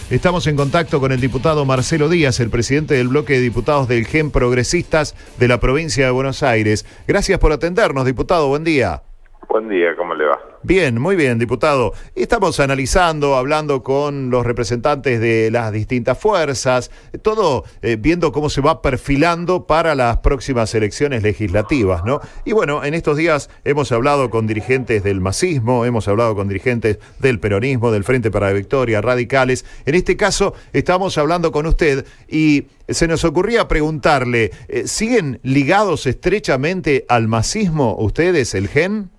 Estamos en contacto con el diputado Marcelo Díaz, el presidente del bloque de diputados del GEN Progresistas de la provincia de Buenos Aires. Gracias por atendernos, diputado. Buen día. Buen día, ¿cómo le va? Bien, muy bien, diputado. Estamos analizando, hablando con los representantes de las distintas fuerzas, todo viendo cómo se va perfilando para las próximas elecciones legislativas, ¿no? Y bueno, en estos días hemos hablado con dirigentes del masismo, hemos hablado con dirigentes del peronismo, del Frente para la Victoria, radicales. En este caso, estamos hablando con usted y se nos ocurría preguntarle, ¿siguen ligados estrechamente al masismo ustedes, el GEN?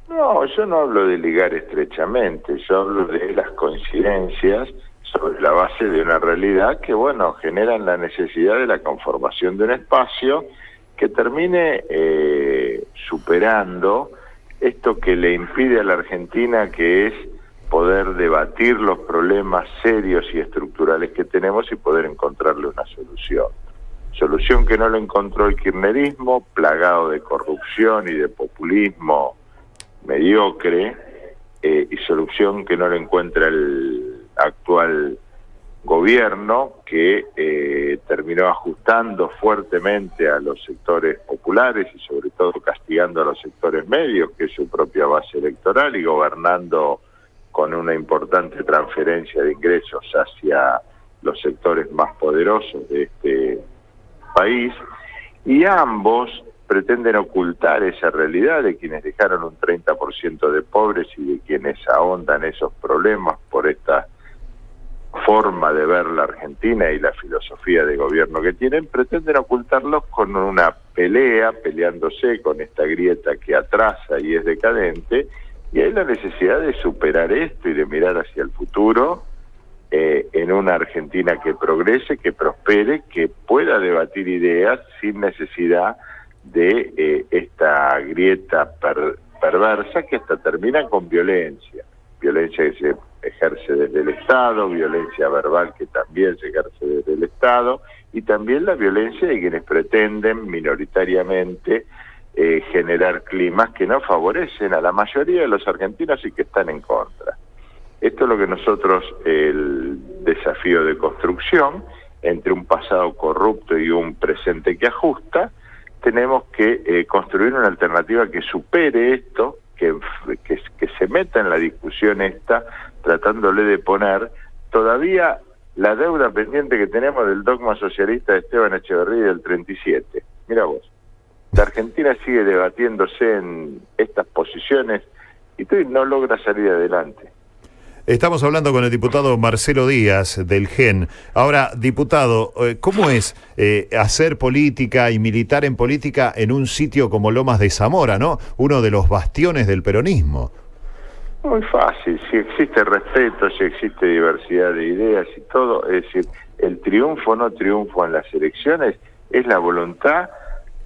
No, yo no hablo de ligar estrechamente, yo hablo de las coincidencias sobre la base de una realidad que, bueno, generan la necesidad de la conformación de un espacio que termine superando esto que le impide a la Argentina, que es poder debatir los problemas serios y estructurales que tenemos y poder encontrarle una solución. Solución que no lo encontró el kirchnerismo, plagado de corrupción y de populismo mediocre, y solución que no lo encuentra el actual gobierno, que terminó ajustando fuertemente a los sectores populares y sobre todo castigando a los sectores medios, que es su propia base electoral, y gobernando con una importante transferencia de ingresos hacia los sectores más poderosos de este país, y ambos pretenden ocultar esa realidad de quienes dejaron un 30% de pobres y de quienes ahondan esos problemas por esta forma de ver la Argentina y la filosofía de gobierno que tienen. Pretenden ocultarlos con una pelea, peleándose con esta grieta que atrasa y es decadente, y hay la necesidad de superar esto y de mirar hacia el futuro, en una Argentina que progrese, que prospere, que pueda debatir ideas sin necesidad de esta grieta perversa que hasta termina con violencia que se ejerce desde el Estado, violencia verbal que también se ejerce desde el Estado, y también la violencia de quienes pretenden minoritariamente generar climas que no favorecen a la mayoría de los argentinos y que están en contra. Esto es lo que nosotros, el desafío de construcción entre un pasado corrupto y un presente que ajusta, tenemos que construir una alternativa que supere esto, que se meta en la discusión esta, tratándole de poner todavía la deuda pendiente que tenemos del dogma socialista de Esteban Echeverría del 37. Mira vos, la Argentina sigue debatiéndose en estas posiciones y todavía no logra salir adelante. Estamos hablando con el diputado Marcelo Díaz del GEN. Ahora, diputado, ¿cómo es hacer política y militar en política en un sitio como Lomas de Zamora, ¿no? Uno de los bastiones del peronismo. Muy fácil, si existe respeto, si existe diversidad de ideas y todo, es decir, el triunfo o no triunfo en las elecciones es la voluntad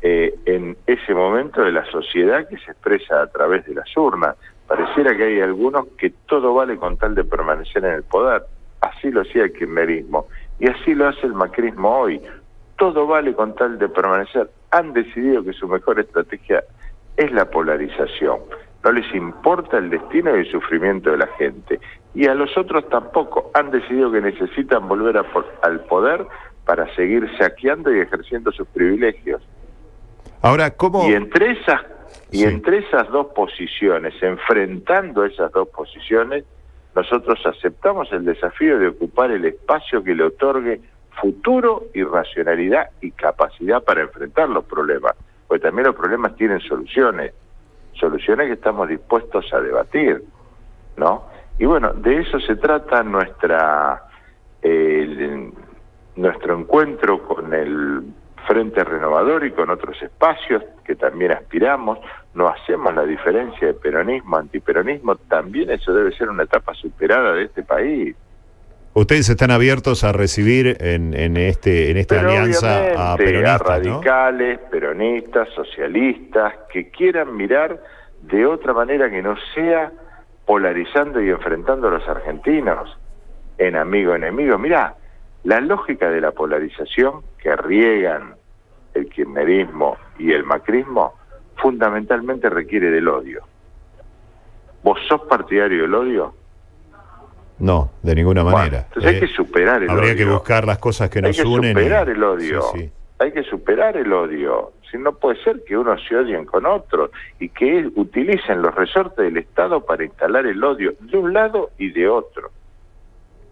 en ese momento de la sociedad que se expresa a través de las urnas. Pareciera que hay algunos que todo vale con tal de permanecer en el poder. Así lo hacía el kirchnerismo y así lo hace el macrismo hoy. Todo vale con tal de permanecer. Han decidido que su mejor estrategia es la polarización. No les importa el destino y el sufrimiento de la gente. Y a los otros tampoco. Han decidido que necesitan volver al poder para seguir saqueando y ejerciendo sus privilegios. Ahora, ¿cómo? Y entre esas dos posiciones, enfrentando esas dos posiciones, nosotros aceptamos el desafío de ocupar el espacio que le otorgue futuro y racionalidad y capacidad para enfrentar los problemas, porque también los problemas tienen soluciones que estamos dispuestos a debatir, ¿no? Y bueno, de eso se trata nuestro encuentro con el Frente Renovador y con otros espacios que también aspiramos. No hacemos la diferencia de peronismo, antiperonismo, también eso debe ser una etapa superada de este país. Ustedes están abiertos a recibir en esta alianza a peronistas, a radicales, ¿no? Peronistas, socialistas, que quieran mirar de otra manera que no sea polarizando y enfrentando a los argentinos en amigo-enemigo. Mirá, la lógica de la polarización que riegan el kirchnerismo y el macrismo fundamentalmente requiere del odio. ¿Vos sos partidario del odio? No, de ninguna manera. Entonces hay que superar el odio. Habría que buscar las cosas que nos unen. Hay que superar el odio. Sí. Hay que superar el odio. Si no puede ser que unos se odien con otros y que utilicen los resortes del Estado para instalar el odio de un lado y de otro.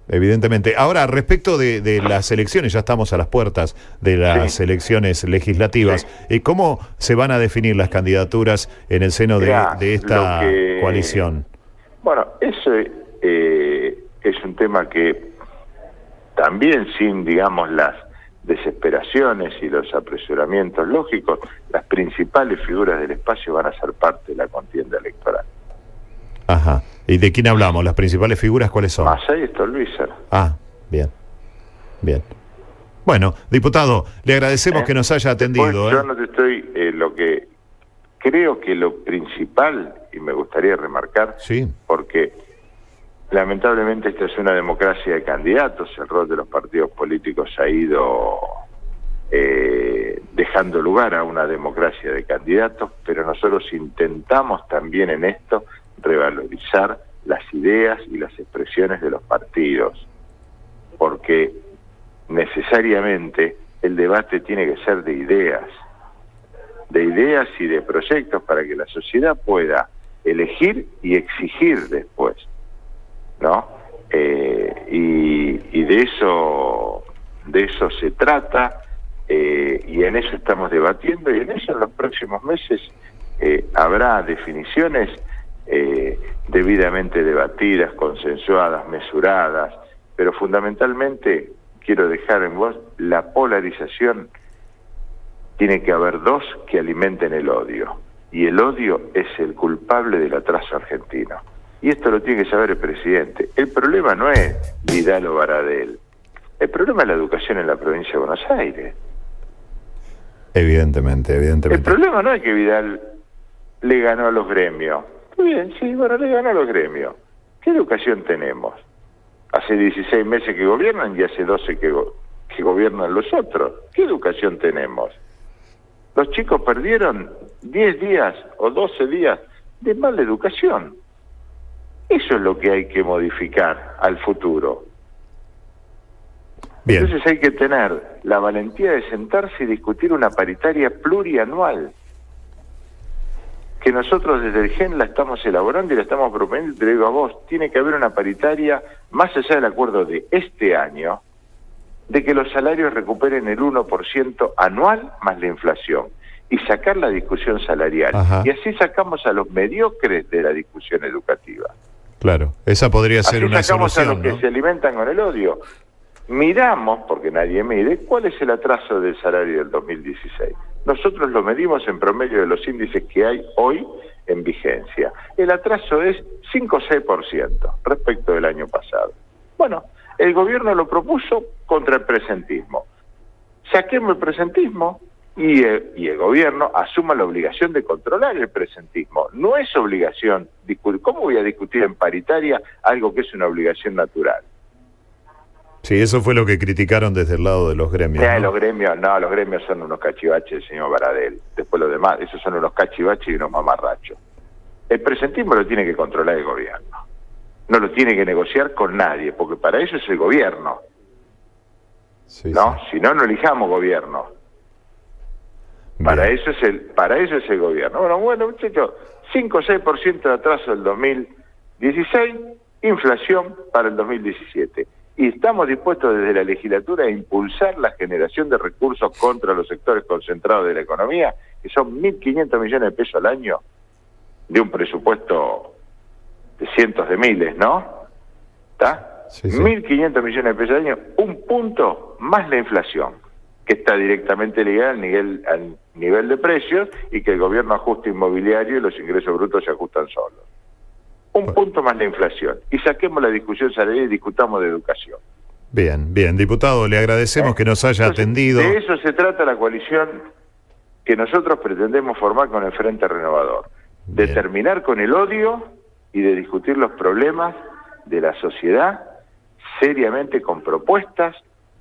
Evidentemente. Ahora, respecto de las elecciones, ya estamos a las puertas de las elecciones legislativas. ¿Cómo se van a definir las candidaturas en el seno de esta coalición? Bueno, eso es un tema que también, sin, digamos, las desesperaciones y los apresuramientos lógicos, las principales figuras del espacio van a ser parte de la contienda electoral. Ajá. ¿Y de quién hablamos? ¿Las principales figuras cuáles son? Massa y Stolbizer. Ah, bien. Bien. Bueno, diputado, le agradecemos que nos haya atendido. Yo no te estoy... lo que creo que lo principal, y me gustaría remarcar, porque lamentablemente esta es una democracia de candidatos, el rol de los partidos políticos ha ido dejando lugar a una democracia de candidatos, pero nosotros intentamos también en esto revalorizar las ideas y las expresiones de los partidos, porque necesariamente el debate tiene que ser de ideas y de proyectos para que la sociedad pueda elegir y exigir después, ¿no? Y de eso se trata, y en eso estamos debatiendo, y en eso en los próximos meses habrá definiciones debidamente debatidas, consensuadas, mesuradas, pero fundamentalmente quiero dejar en vos la polarización. Tiene que haber dos que alimenten el odio, y el odio es el culpable del atraso argentino, y esto lo tiene que saber el presidente. El problema no es Vidal o Baradel, el problema es la educación en la provincia de Buenos Aires. Evidentemente. El problema no es que Vidal le ganó a los gremios. Muy bien, sí, bueno, le ganó a los gremios. ¿Qué educación tenemos? Hace 16 meses que gobiernan y hace 12 que gobiernan los otros. ¿Qué educación tenemos? Los chicos perdieron 10 días o 12 días de mala educación. Eso es lo que hay que modificar al futuro. Bien. Entonces hay que tener la valentía de sentarse y discutir una paritaria plurianual, que nosotros desde el GEN la estamos elaborando y la estamos proponiendo, y te digo a vos, tiene que haber una paritaria, más allá del acuerdo de este año, de que los salarios recuperen el 1% anual más la inflación, y sacar la discusión salarial. Ajá. Y así sacamos a los mediocres de la discusión educativa. Claro, esa podría ser una sacamos solución, a los que se alimentan con el odio. Miramos, porque nadie mide, cuál es el atraso del salario del 2016. Nosotros lo medimos en promedio de los índices que hay hoy en vigencia. El atraso es 5 o 6% respecto del año pasado. Bueno, el gobierno lo propuso contra el presentismo. Saquemos el presentismo y el gobierno asuma la obligación de controlar el presentismo. No es obligación discutir. ¿Cómo voy a discutir en paritaria algo que es una obligación natural? Sí, eso fue lo que criticaron desde el lado de los gremios. ¿No? Los gremios son unos cachivaches del señor Baradel. Después los demás, esos son unos cachivaches y unos mamarrachos. El presentismo lo tiene que controlar el gobierno. No lo tiene que negociar con nadie, porque para eso es el gobierno. Sí, ¿no? Sí. Si no, no elijamos gobierno. Para eso es el gobierno. Bueno, muchachos, 5 o 6% de atraso del 2016, inflación para el 2017. Y estamos dispuestos desde la legislatura a impulsar la generación de recursos contra los sectores concentrados de la economía, que son 1.500 millones de pesos al año, de un presupuesto de cientos de miles, ¿no? ¿Está? Sí, sí. 1.500 millones de pesos al año, un punto más la inflación, que está directamente ligada al nivel de precios, y que el gobierno ajusta inmobiliario y los ingresos brutos se ajustan solos. Un punto más la inflación. Y saquemos la discusión salarial y discutamos de educación. Bien, diputado, le agradecemos que nos haya atendido. De eso se trata la coalición que nosotros pretendemos formar con el Frente Renovador. De terminar con el odio y de discutir los problemas de la sociedad seriamente, con propuestas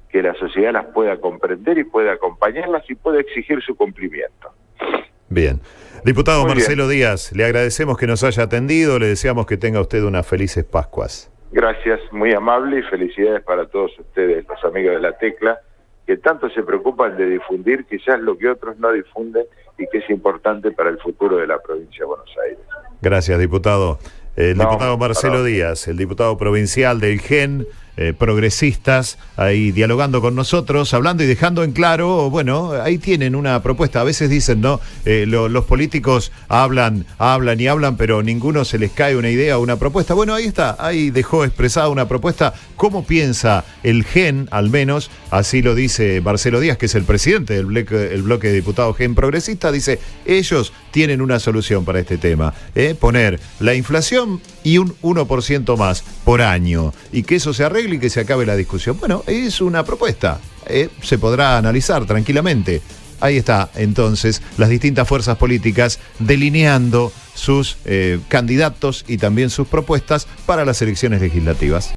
que la sociedad las pueda comprender y pueda acompañarlas y pueda exigir su cumplimiento. Bien. Diputado Marcelo Díaz, le agradecemos que nos haya atendido, le deseamos que tenga usted unas felices Pascuas. Gracias, muy amable, y felicidades para todos ustedes, los amigos de La Tecla, que tanto se preocupan de difundir quizás lo que otros no difunden y que es importante para el futuro de la provincia de Buenos Aires. Gracias, diputado. El diputado Marcelo Díaz, el diputado provincial del GEN, progresistas, ahí dialogando con nosotros, hablando y dejando en claro, bueno, ahí tienen una propuesta. A veces dicen, ¿no? Los políticos hablan, pero ninguno se les cae una idea o una propuesta. Bueno, ahí está, ahí dejó expresada una propuesta. ¿Cómo piensa el GEN, al menos? Así lo dice Marcelo Díaz, que es el presidente del bloque de diputados GEN progresista. Dice, ellos tienen una solución para este tema. Poner la inflación y un 1% más por año. Y que eso se arregle y que se acabe la discusión. Bueno, es una propuesta. Se podrá analizar tranquilamente. Ahí está, entonces, las distintas fuerzas políticas delineando sus candidatos y también sus propuestas para las elecciones legislativas.